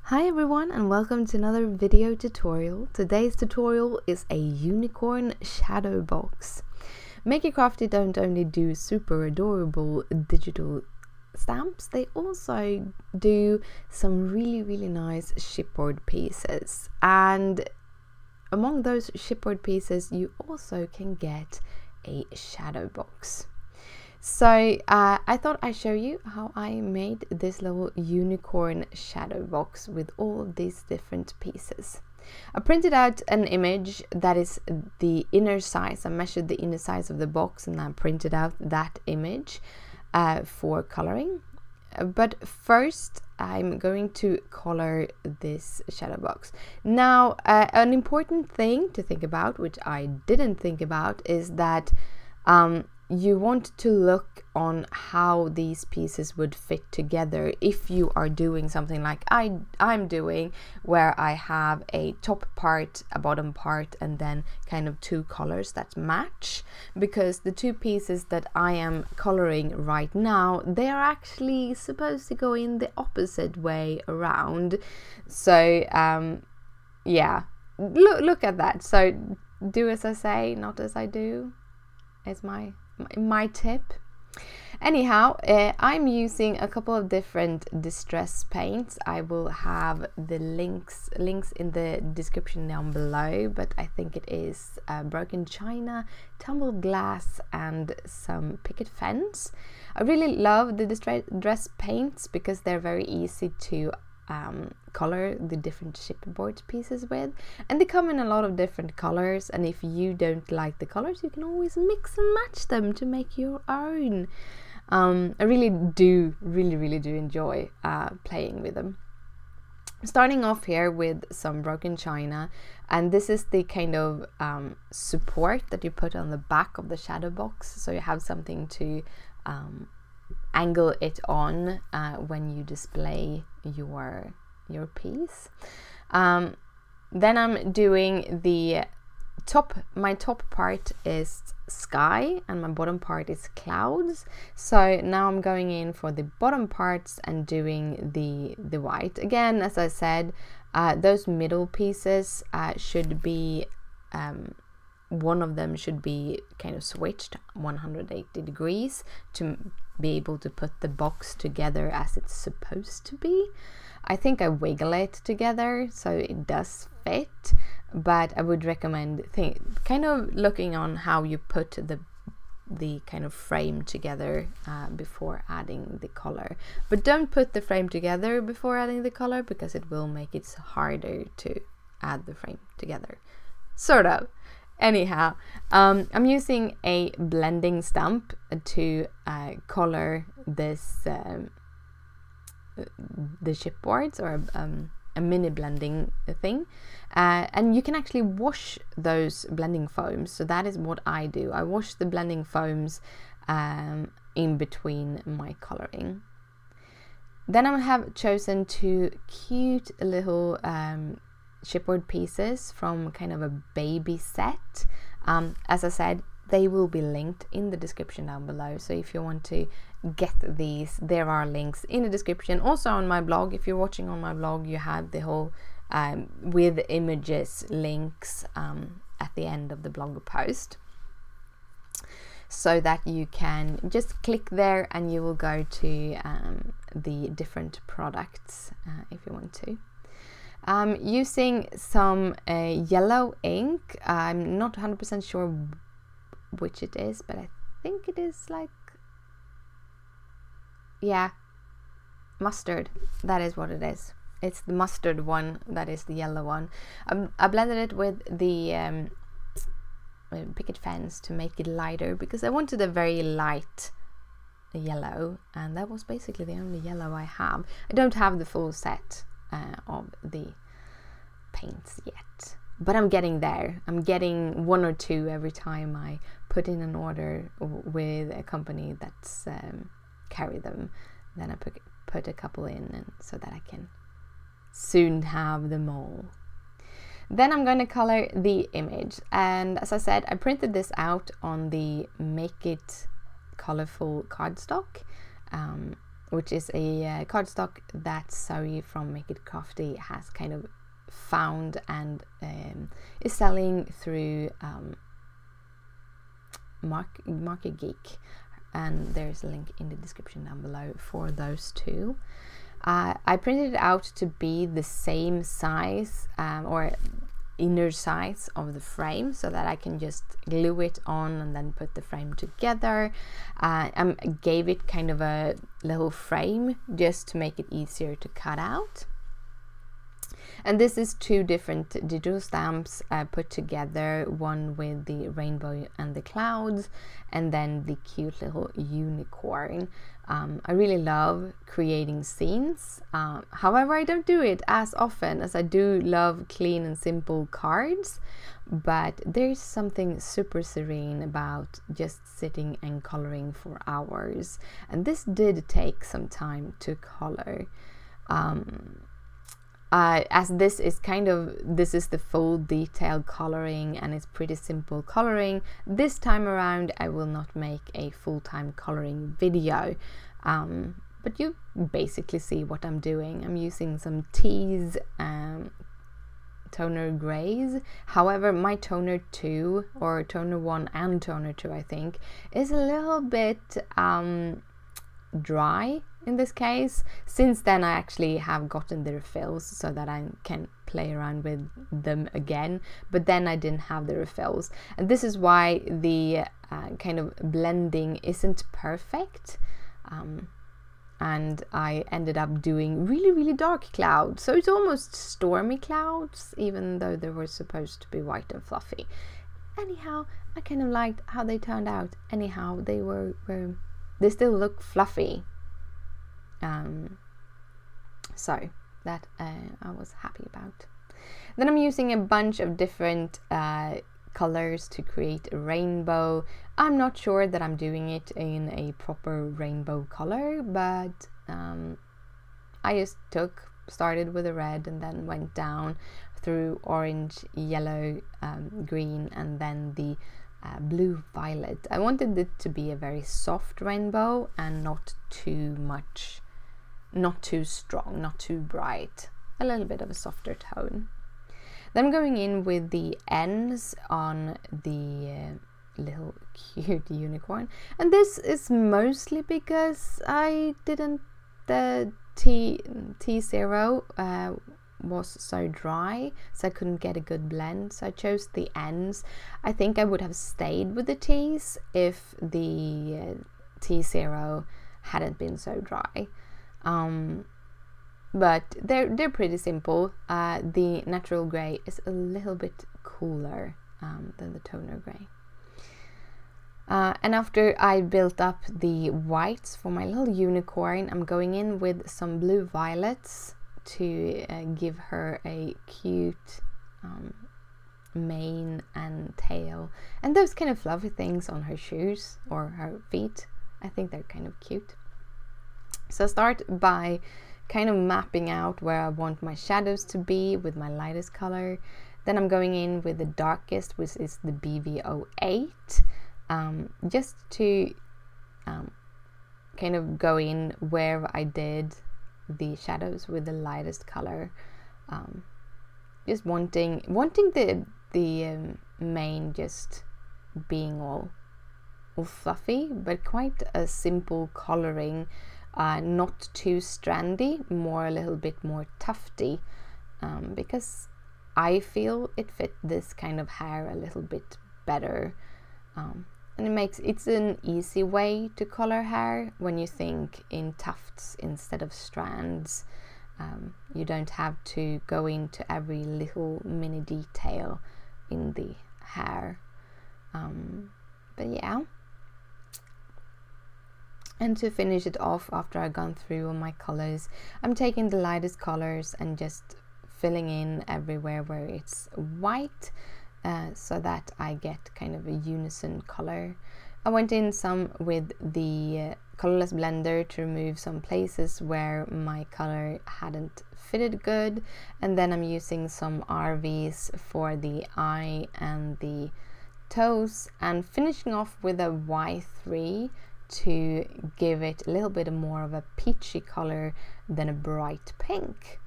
Hi everyone and welcome to another video tutorial. Today's tutorial is a unicorn shadow box. Make It Crafty don't only do super adorable digital stamps, they also do some really nice chipboard pieces, and among those chipboard pieces you also can get a shadow box. So I thought I'd show you how I made this little unicorn shadow box with all of these different pieces. I printed out an image that is the inner size. I measured the inner size of the box and I printed out that image for coloring. But first I'm going to color this shadow box. Now an important thing to think about, which I didn't think about, is that you want to look on how these pieces would fit together if you are doing something like I'm doing, where I have a top part, a bottom part, and then kind of two colors that match, because the two pieces that I am coloring right now, they are actually supposed to go in the opposite way around. So yeah, look at that. So do as I say, not as I do, is my tip. Anyhow, I'm using a couple of different distress paints. I will have the links in the description down below, but I think it is broken china, tumbled glass, and some picket fence. I really love the distress paints because they're very easy to color the different chipboard pieces with, and they come in a lot of different colors, and if you don't like the colors you can always mix and match them to make your own. I really do enjoy playing with them. Starting off here with some broken china, and this is the kind of support that you put on the back of the shadow box, so you have something to angle it on when you display your piece. Then I'm doing the top. My top part is sky and my bottom part is clouds, so now I'm going in for the bottom parts and doing the white. Again, as I said, those middle pieces should be one of them should be kind of switched 180 degrees to be able to put the box together as it's supposed to be. I think I wiggle it together so it does fit, but I would recommend kind of looking on how you put the kind of frame together before adding the color. But don't put the frame together before adding the color, because it will make it harder to add the frame together, sort of. Anyhow, I'm using a blending stump to color this the chipboards, or a mini blending thing, and you can actually wash those blending foams. So that is what I do. I wash the blending foams in between my coloring. Then I have chosen two cute little chipboard pieces from kind of a baby set. As I said, they will be linked in the description down below, so if you want to get these, there are links in the description. Also on my blog, if you're watching on my blog, you have the whole with images links at the end of the blog post, so that you can just click there and you will go to the different products if you want to. Using some yellow ink. I'm not 100% sure which it is, but I think it is like, yeah, mustard. That is what it is. It's the mustard one that is the yellow one. I blended it with the picket fence to make it lighter, because I wanted a very light yellow, and that was basically the only yellow I have. I don't have the full set of the paints yet, but I'm getting there. I'm getting one or two every time I put in an order with a company that's carry them. Then I put a couple in, and so that I can soon have them all. Then I'm going to color the image, and as I said, I printed this out on the Make It colorful cardstock. which is a cardstock that Zoe from Make It Crafty has kind of found and is selling through Market Geek, and there's a link in the description down below for those two. I printed it out to be the same size or inner size of the frame, so that I can just glue it on and then put the frame together. I gave it kind of a little frame just to make it easier to cut out. And this is two different digital stamps put together, one with the rainbow and the clouds, and then the cute little unicorn. I really love creating scenes. However, I don't do it as often, as I do love clean and simple cards, but there's something super serene about just sitting and coloring for hours. And this did take some time to color. As this is the full detailed coloring, and it's pretty simple coloring. This time around I will not make a full-time coloring video, but you basically see what I'm doing. I'm using some teas, toner grays. However, my toner 2, or toner 1 and toner 2 I think, is a little bit dry in this case. Since then I actually have gotten the refills so that I can play around with them again, but then I didn't have the refills, and this is why the kind of blending isn't perfect, and I ended up doing really dark clouds, so it's almost stormy clouds even though they were supposed to be white and fluffy. Anyhow, I kind of liked how they turned out. Anyhow, they still look fluffy. So that I was happy about. Then I'm using a bunch of different colors to create a rainbow. I'm not sure that I'm doing it in a proper rainbow color, but I just started with a red and then went down through orange, yellow, green, and then the blue violet. I wanted it to be a very soft rainbow and not too much, not too strong, not too bright, a little bit of a softer tone. Then I'm going in with the ends on the little cute unicorn, and this is mostly because I didn't, the T0 was so dry, so I couldn't get a good blend, so I chose the ends. I think I would have stayed with the T's if the T0 hadn't been so dry. But they're pretty simple. The natural grey is a little bit cooler than the toner grey. And after I built up the whites for my little unicorn, I'm going in with some blue violets to give her a cute mane and tail, and those kind of fluffy things on her shoes or her feet. I think they're kind of cute. So I start by kind of mapping out where I want my shadows to be with my lightest color. Then I'm going in with the darkest, which is the BV08, just to kind of go in where I did the shadows with the lightest color. Just wanting the mane just being all fluffy, but quite a simple coloring. Not too strandy, more a little bit more tufty, because I feel it fit this kind of hair a little bit better, and it's an easy way to color hair when you think in tufts instead of strands. You don't have to go into every little mini detail in the hair, but yeah. And to finish it off, after I've gone through all my colors, I'm taking the lightest colors and just filling in everywhere where it's white, so that I get kind of a unison color. I went in some with the colorless blender to remove some places where my color hadn't fitted good, and then I'm using some RVs for the eye and the toes, and finishing off with a Y3 to give it a little bit more of a peachy color than a bright pink.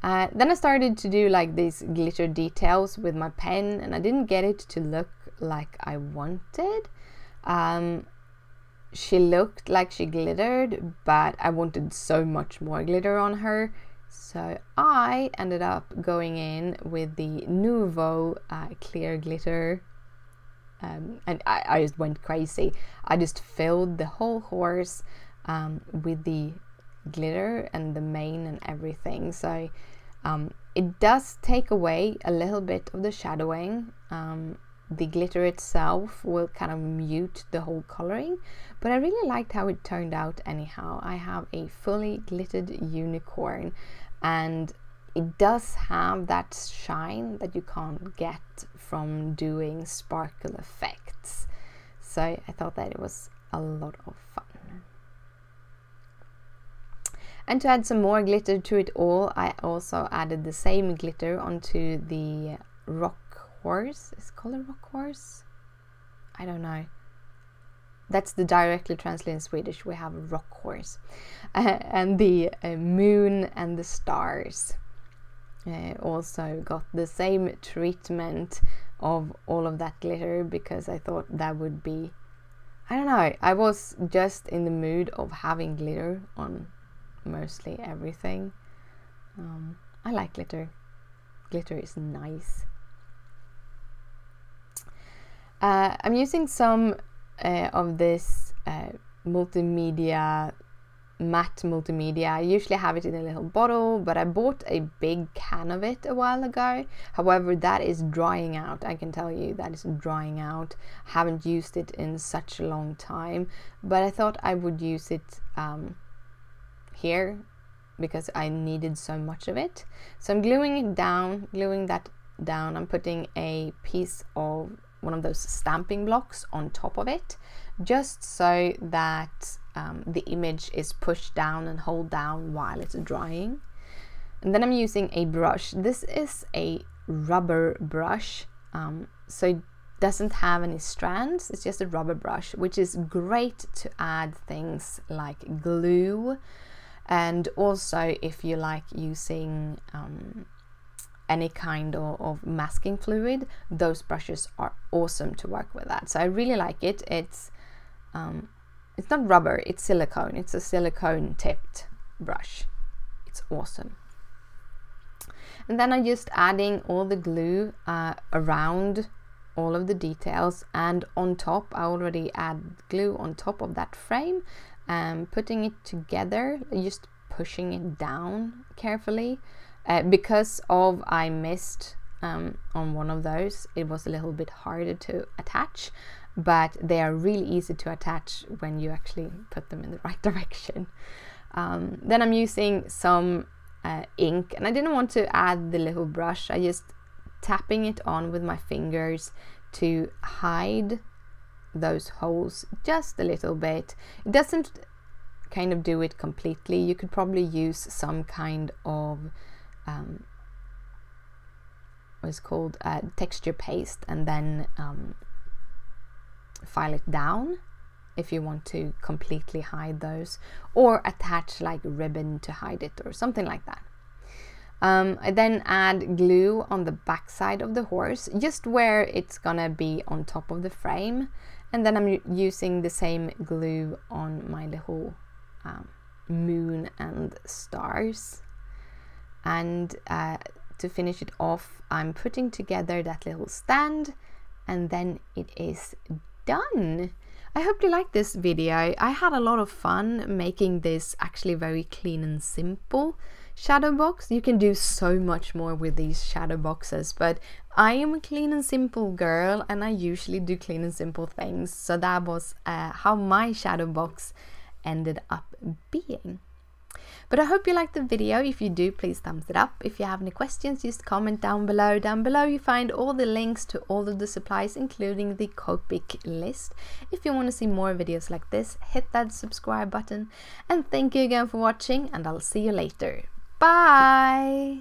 Then I started to do like these glitter details with my pen, and I didn't get it to look like I wanted. She looked like she glittered, but I wanted so much more glitter on her. So I ended up going in with the Nouveau clear glitter. And I just went crazy. I just filled the whole horse with the glitter and the mane and everything. So it does take away a little bit of the shadowing. The glitter itself will kind of mute the whole coloring, but I really liked how it turned out anyhow. I have a fully glittered unicorn, and it does have that shine that you can't get from doing sparkle effects. So I thought that it was a lot of fun. And to add some more glitter to it all, I also added the same glitter onto the rock horse. Is it called a rock horse? I don't know. That's the directly translated in Swedish. We have a rock horse. And the moon and the stars also got the same treatment of all of that glitter, because I thought that would be, I don't know, I was just in the mood of having glitter on mostly everything. I like glitter. Glitter is nice. I'm using some of this multimedia, matte multimedia. I usually have it in a little bottle, but I bought a big can of it a while ago. However, that is drying out. I can tell you that is drying out. I haven't used it in such a long time, but I thought I would use it here because I needed so much of it. So I'm gluing that down. I'm putting a piece of one of those stamping blocks on top of it, just so that the image is pushed down and hold down while it's drying. And then I'm using a brush. This is a rubber brush, so it doesn't have any strands. It's just a rubber brush, which is great to add things like glue, and also if you like using any kind of masking fluid, those brushes are awesome to work with that. So I really like it. It's not rubber, it's silicone. It's a silicone tipped brush. It's awesome. And then I'm just adding all the glue around all of the details, and on top I already add glue on top of that frame, putting it together, just pushing it down carefully. Because I missed on one of those, it was a little bit harder to attach, but they are really easy to attach when you actually put them in the right direction. Then I'm using some ink, and I didn't want to add the little brush. I just tapping it on with my fingers to hide those holes just a little bit. It doesn't kind of do it completely. You could probably use some kind of what's called texture paste, and then file it down if you want to completely hide those, or attach like ribbon to hide it or something like that. I then add glue on the back side of the horse, just where it's gonna be on top of the frame, and then I'm using the same glue on my little moon and stars. And to finish it off, I'm putting together that little stand, and then it is done. I hope you liked this video. I had a lot of fun making this actually very clean and simple shadow box. You can do so much more with these shadow boxes, but I am a clean and simple girl, and I usually do clean and simple things. So that was how my shadow box ended up being. But I hope you liked the video. If you do, please thumbs it up. If you have any questions, just comment down below. Down below you find all the links to all of the supplies, including the Copic list. If you want to see more videos like this, hit that subscribe button. And thank you again for watching, and I'll see you later. Bye!